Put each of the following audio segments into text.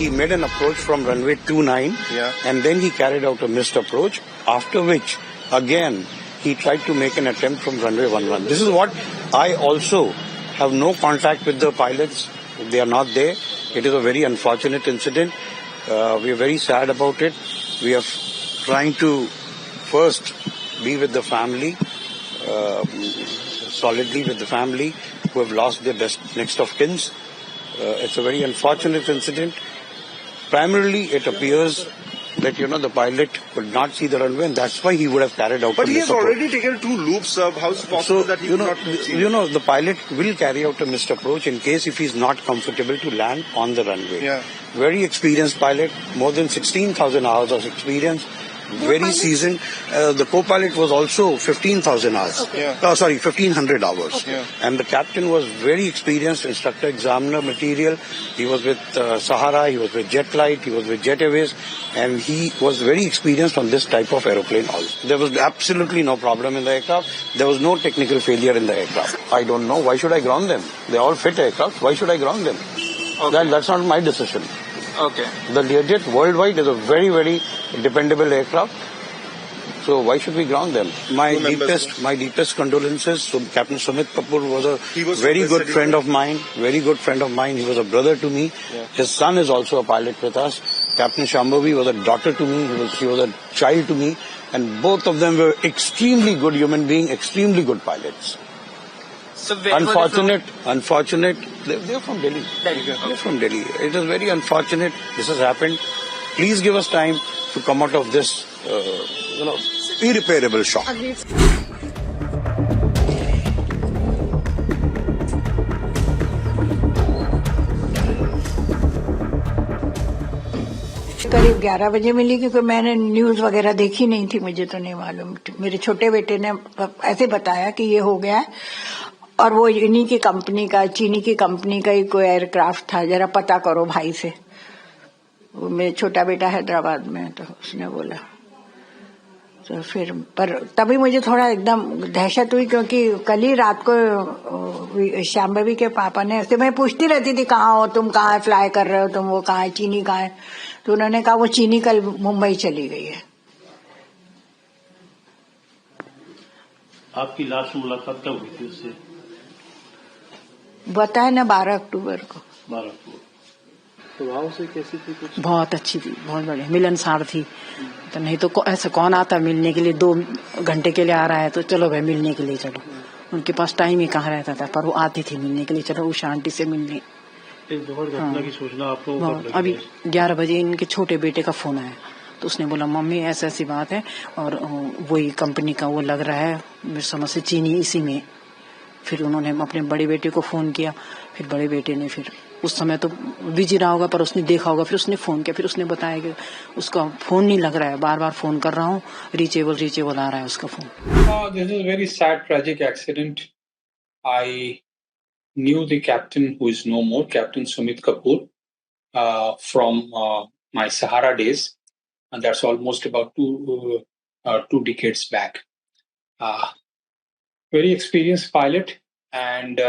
he made an approach from runway 29, and then he carried out a missed approach, after which, again, he tried to make an attempt from runway 11. This is what I also have no contact with the pilots. They are not there. It is a very unfortunate incident. We are very sad about it. We are trying to first be with the family, solidly with the family who have lost their next of kins. It's a very unfortunate incident. Primarily, it appears that, the pilot could not see the runway, and that's why he would have carried out. But he has already taken 2 loops. How is it possible that he could not see? The pilot will carry out a missed approach in case if he's not comfortable to land on the runway. Yeah. Very experienced pilot, more than 16,000 hours of experience. Very seasoned. The co-pilot was also 15,000 hours. Okay. 1,500 hours. Okay. Yeah. And the captain was very experienced, instructor examiner material. He was with Sahara, he was with Jetlight, he was with Jet Airways, and he was very experienced on this type of aeroplane also. There was absolutely no problem in the aircraft. There was no technical failure in the aircraft. I don't know. Why should I ground them? They're all fit aircraft. Why should I ground them? Okay. That's not my decision. Okay. The Learjet worldwide is a very, very dependable aircraft. So why should we ground them? My deepest condolences to Captain Sumit Kapoor was a very good friend of mine. Very good friend of mine. He was a brother to me. Yeah. His son is also a pilot with us. Captain Shambhavi was a daughter to me. He was a child to me. And both of them were extremely good human beings, extremely good pilots. So unfortunate. They're from Delhi. They're from Delhi. It is very unfortunate this has happened. Please give us time to come out of this, irreparable shock. करीब 11 बजे मिली क्योंकि मैंने news वगैरह देखी नहीं थी, मुझे तो नहीं मालूम। मेरे छोटे बेटे ने ऐसे बताया कि ये हो गया है और वो इन्हीं की कंपनी का, चीनी की कंपनी का ही कोई एयरक्राफ्ट था, जरा पता करो भाई से। वो मेरा छोटा बेटा हैदराबाद में, तो उसने बोला तो फिर पर तभी मुझे थोड़ा एकदम दहशत हुई क्योंकि कल ही रात को शाम्भवी के पापा ने ऐसे, मैं पूछती रहती थी कहाँ हो तुम, कहाँ फ्लाई कर रहे हो तुम, वो कहाँ है, चीनी कहाँ है, तो उन्होंने कहा वो चीनी कल मुंबई चली गई है। आपकी लास्ट मुलाकात कब हुई थी उससे? बताया ना 12 अक्टूबर को। 12 अक्टूबर। स्वभाव से कैसी थी? कुछ बहुत अच्छी थी, बहुत बढ़िया, मिलनसार थी। तो नहीं तो ऐसा कौन आता मिलने के लिए, 2 घंटे के लिए आ रहा है तो चलो भाई मिलने के लिए चलो। उनके पास टाइम ही कहाँ रहता था, पर वो आती थी मिलने के लिए, चलो उषा आंटी से मिलने। एक बहुत घटना की सूचना आपको अभी 11 बजे इनके छोटे बेटे का फोन आया, तो उसने बोला मम्मी ऐसी ऐसी बात है और वही कंपनी का वो लग रहा है, मेरे समझ से चीनी इसी में। फिर उन्होंने अपने बड़े बेटे को फोन किया, फिर बड़े बेटे ने, फिर उस समय तो बिजी रहा होगा पर उसने देखा होगा, फिर उसने फोन किया, फिर उसने बताया कि उसका फोन नहीं लग रहा है, बार बार फोन कर रहा हूँ, रीचेबल आ रहा है उसका phone. This is very sad tragic accident. I knew the captain who is no more, Captain Sumit Kapoor, from my Sahara days, and that's almost about 2 decades back. Very experienced pilot, and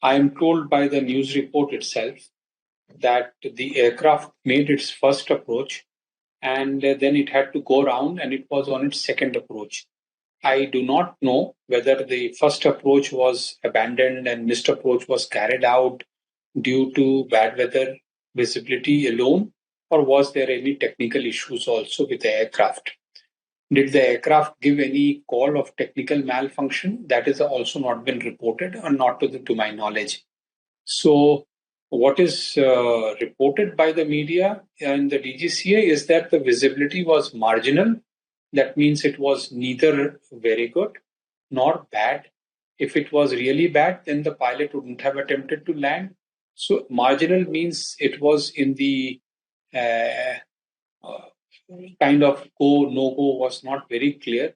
I am told by the news report itself that the aircraft made its first approach, and then it had to go around, and it was on its second approach. I do not know whether the first approach was abandoned and missed approach was carried out due to bad weather visibility alone, or was there any technical issues also with the aircraft? Did the aircraft give any call of technical malfunction? That has also not been reported, or not to my knowledge. So what is reported by the media and the DGCA is that the visibility was marginal. That means it was neither very good nor bad. If it was really bad, then the pilot wouldn't have attempted to land. So marginal means it was in the kind of go, no-go was not very clear.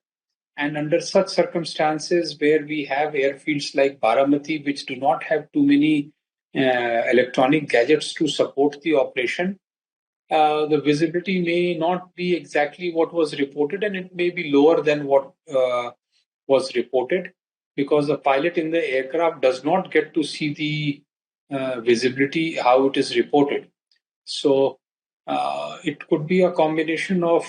And under such circumstances where we have airfields like Baramati, which do not have too many electronic gadgets to support the operation, the visibility may not be exactly what was reported, and it may be lower than what was reported, because the pilot in the aircraft does not get to see the visibility how it is reported. So It could be a combination of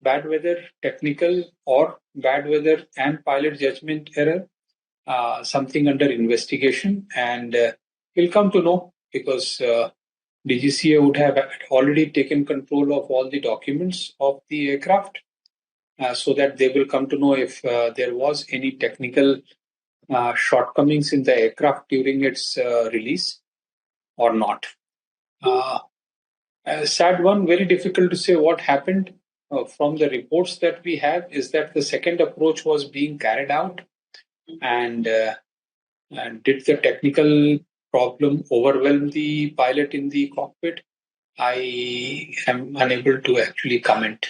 bad weather, technical, or bad weather and pilot judgment error. Something under investigation, and we'll come to know because DGCA would have already taken control of all the documents of the aircraft, so that they will come to know if there was any technical shortcomings in the aircraft during its release or not. A sad one, very difficult to say what happened. From the reports that we have is that the second approach was being carried out, and did the technical problem overwhelm the pilot in the cockpit? I am unable to actually comment.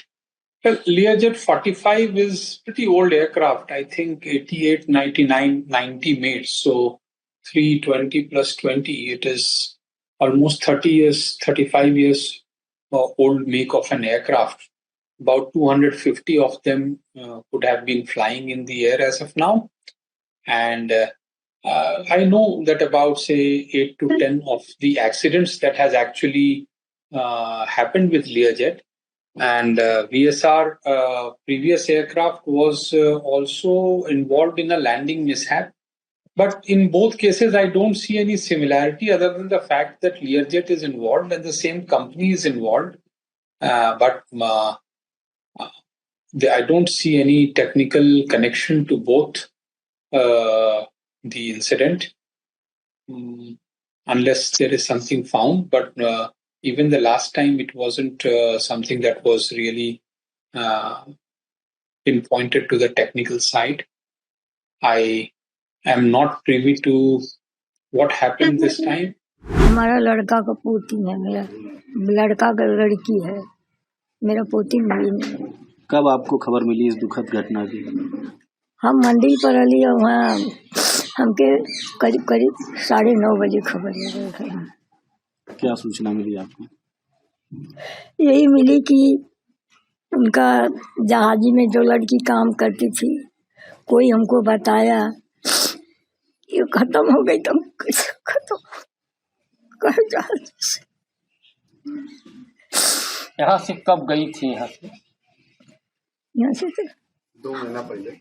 Well, Learjet 45 is pretty old aircraft. I think 88, 99, 90 made. So 320 plus 20, it is almost 30 years, 35 years old make of an aircraft. About 250 of them could have been flying in the air as of now. And I know that about, say, 8 to 10 of the accidents that has actually happened with Learjet. And VSR previous aircraft was also involved in a landing mishap. But in both cases, I don't see any similarity other than the fact that Learjet is involved and the same company is involved. But I don't see any technical connection to both the incident, unless there is something found. But even the last time, it wasn't something that was really pinpointed to the technical side. I am not privy to what happened this time. हमारा लड़का का पोती है, मेरा लड़का का लड़की है, मेरा पोती मिली नहीं। कब आपको खबर मिली इस दुखद घटना की? हम मंदिर पर अली और वहाँ हमके करीब 9:30 बजे खबर लगी। क्या सूचना मिली आपको? यही मिली कि उनका जहाजी में जो लड़की काम करती थी, कोई हमको बताया ये खत्म हो गई। तो कैसे खत्म कर जहाज से? यहाँ से कब गई थी? यहाँ से 2 महीना पहले।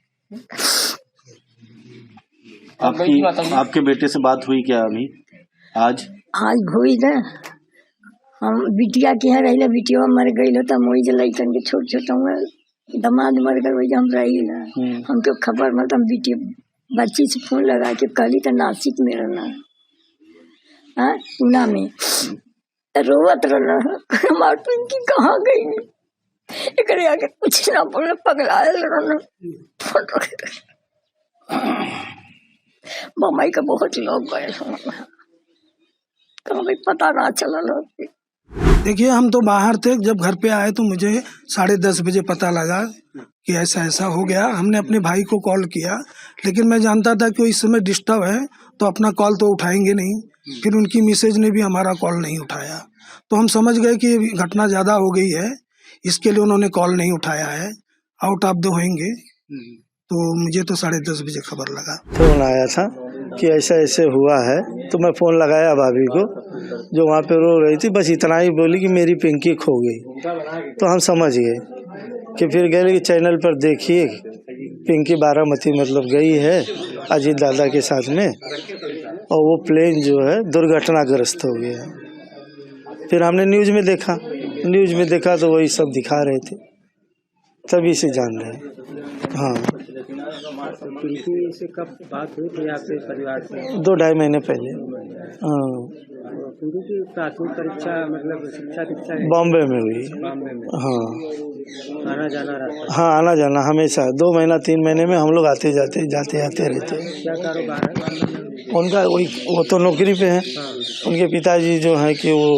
आपके बेटे से बात हुई क्या अभी? आज हुई ना। हम बिटिया के यहाँ रही, बिटिया मर गई तो मोई जलाई के छोटे दमाद मर गए, वही हम रही ना। हमको खबर मतलब हम बिटिया बच्ची से फोन लगा के कहली तो नासिक में रहना, पूना में रोवत रहना। हमारे पिंकी कहाँ गई? एक आगे कुछ ना बोले, पगलाए रहना। बम्बई का बहुत लोग गए, कभी पता ना चला। देखिए, हम तो बाहर थे, जब घर पे आए तो मुझे 10:30 बजे पता लगा कि ऐसा ऐसा हो गया। हमने अपने भाई को कॉल किया, लेकिन मैं जानता था कि वो इस समय डिस्टर्ब है तो अपना कॉल तो उठाएंगे नहीं। फिर उनकी मिसेज ने भी हमारा कॉल नहीं उठाया, तो हम समझ गए कि घटना ज़्यादा हो गई है, इसके लिए उन्होंने कॉल नहीं उठाया है। आउट ऑफ द होंगे, तो मुझे तो 10:30 बजे खबर लगा। फोन आया था कि ऐसा ऐसे हुआ है, तो मैं फ़ोन लगाया भाभी को जो वहाँ पे रो रही थी। बस इतना ही बोली कि मेरी पिंकी खो गई। तो हम समझ गए कि फिर गए कि चैनल पर देखिए पिंकी बारामती मतलब गई है अजीत दादा के साथ में, और वो प्लेन जो है दुर्घटनाग्रस्त हो गया। फिर हमने न्यूज़ में देखा तो वही सब दिखा रहे थे, तभी से जान रहे। हाँ, पिंकी से कब बात हुई थी आपके परिवार से? 2-2.5 महीने पहले। हाँ, पिंकी की प्राथमिक परीक्षा मतलब शिक्षा बॉम्बे में हुई। बॉम्बे में? हाँ, आना जाना रहता? हाँ, आना जाना हमेशा। 2 महीना 3 महीने में हम लोग आते जाते रहते। क्या कारोबार है उनका? वो तो नौकरी पे है। उनके पिताजी जो हैं कि वो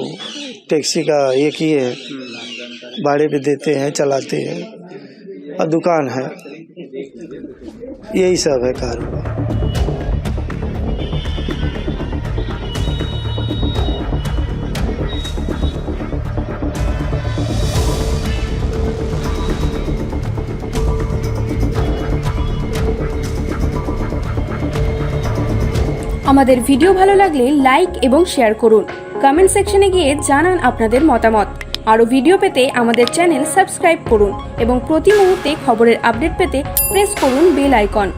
टैक्सी का ये किए है, भाड़े पे देते हैं, चलाते हैं, और दुकान है। यही सब है कारोबार। আমাদের ভিডিও ভালো লাগলে লাইক এবং শেয়ার করুন। কমেন্ট সেকশনে গিয়ে জানান আপনাদের মতামত। আরও ভিডিও পেতে আমাদের চ্যানেল সাবস্ক্রাইব করুন এবং প্রতি মুহূর্তে খবরের আপডেট পেতে প্রেস করুন বেল আইকন।